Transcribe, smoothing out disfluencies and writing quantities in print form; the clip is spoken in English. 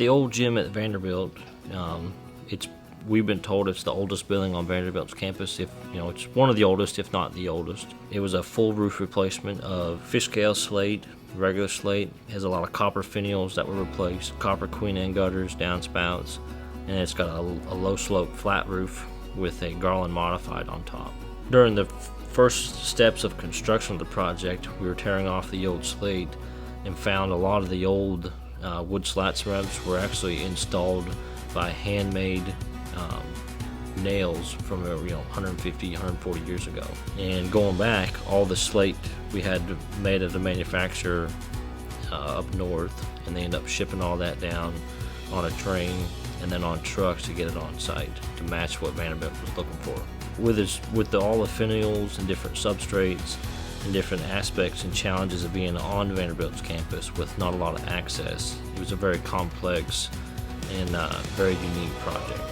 the old gym at Vanderbilt, we've been told it's the oldest building on Vanderbilt's campus. It's one of the oldest, if not the oldest. It was a full roof replacement of fish scale slate, regular slate. It has a lot of copper finials that were replaced, copper queen end gutters, downspouts, and it's got a low slope flat roof with a garland modified on top. During the first steps of construction of the project, we were tearing off the old slate and found a lot of the old wood slats revs were actually installed by handmade nails from 150, 140 years ago. And going back, all the slate we had made at the manufacturer up north, and they end up shipping all that down on a train and then on trucks to get it on site to match what Vanderbilt was looking for. With all the finials and different substrates and different aspects and challenges of being on Vanderbilt's campus with not a lot of access, it was a very complex and very unique project.